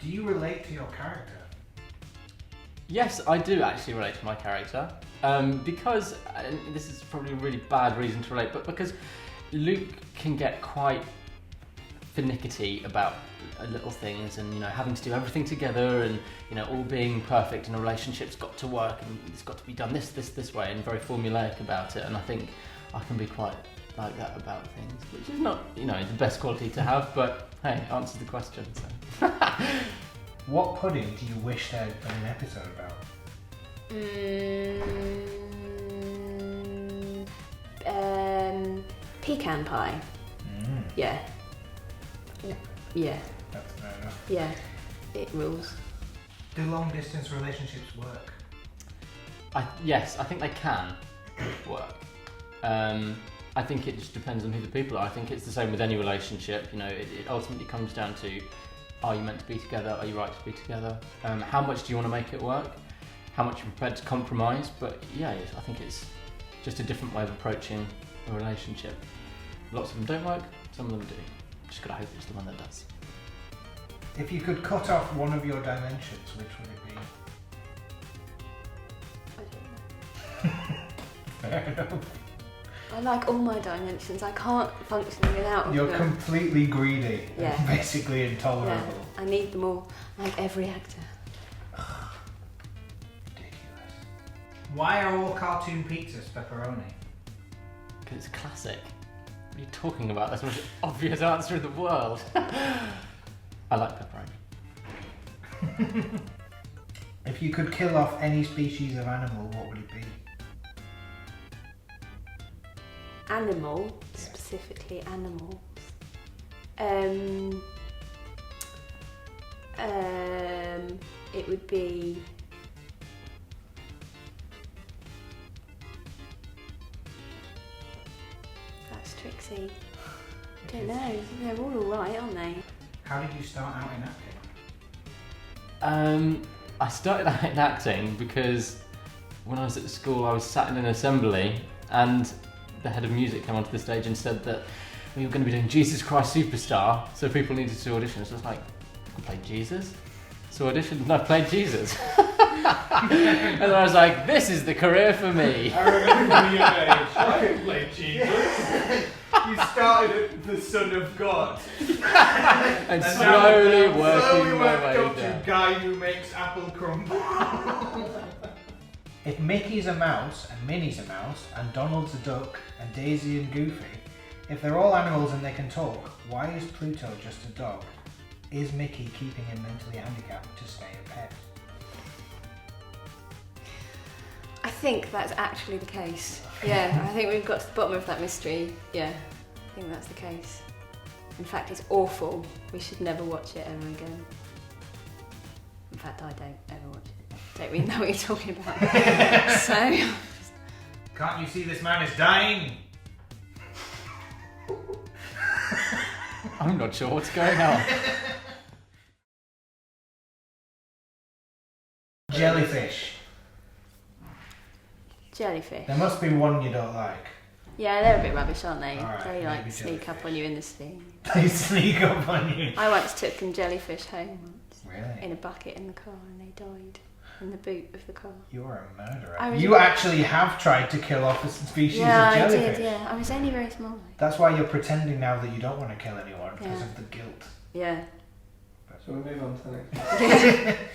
Do you relate to your character? Yes, I do actually relate to my character. Because, and this is probably a really bad reason to relate, but because Luke can get quite finicky about little things and, having to do everything together and, all being perfect in a relationship's got to work and it's got to be done this way and very formulaic about it. And I think I can be quite like that about things, which is not, the best quality to have, but hey, it answers the question, so. What pudding do you wish there had been an episode about? Pecan pie. Yeah. Yeah. That's fair enough. Yeah. It rules. Do long distance relationships work? Yes, I think they can work. I think it just depends on who the people are. I think it's the same with any relationship. It ultimately comes down to, are you meant to be together? Are you right to be together? How much do you want to make it work? How much you're prepared to compromise? But yeah, I think it's just a different way of approaching a relationship. Lots of them don't work, some of them do. Just gotta hope it's the one that does. If you could cut off one of your dimensions, which would it be? I don't know. Fair enough. I like all my dimensions. I can't function without them. You're completely greedy. Yeah. And basically intolerable. Yeah, I need them all, like every actor. Ridiculous. Why are all cartoon pizzas pepperoni? Because it's a classic. What are you talking about? That's the most obvious answer in the world. I like pepperoni. If you could kill off any species of animal, what would it be? Animal, Yeah. specifically animals. It would be that's tricksy. I don't know. They're all alright, aren't they? How did you start out in acting? I started out in acting because when I was at school I was sat in an assembly and the head of music came onto the stage and said that we were going to be doing Jesus Christ Superstar, so people needed to audition. So I was like, I can play Jesus? So I auditioned and I played Jesus. And then I was like, this is the career for me. I remember when you were age, I could play Jesus. You started at the Son of God. And slowly working my worked way up to down. guy who makes apple crumble. If Mickey's a mouse, and Minnie's a mouse, and Donald's a duck, and Daisy and Goofy, if they're all animals and they can talk, why is Pluto just a dog? Is Mickey keeping him mentally handicapped to stay a pet? I think that's actually the case. Yeah, I think we've got to the bottom of that mystery. Yeah, I think that's the case. In fact, it's awful. We should never watch it ever again. In fact, I don't ever watch it. Don't really know what you're talking about. So, Can't you see this man is dying? I'm not sure what's going on. Jellyfish. jellyfish. There must be one you don't like. Yeah, they're a bit rubbish, aren't they? Alright, They like maybe sneak up jellyfish. on you in the steam. They sneak up on you. I once took some jellyfish home once Really? in a bucket in the car, and they died in the boot of the car. You're a murderer. I was- You actually have tried to kill off a species Yeah, of I jellyfish. did. Yeah, I was only very small. That's why you're pretending now that you don't want to kill anyone because Yeah. of the guilt. Yeah. Shall we move on to the next one?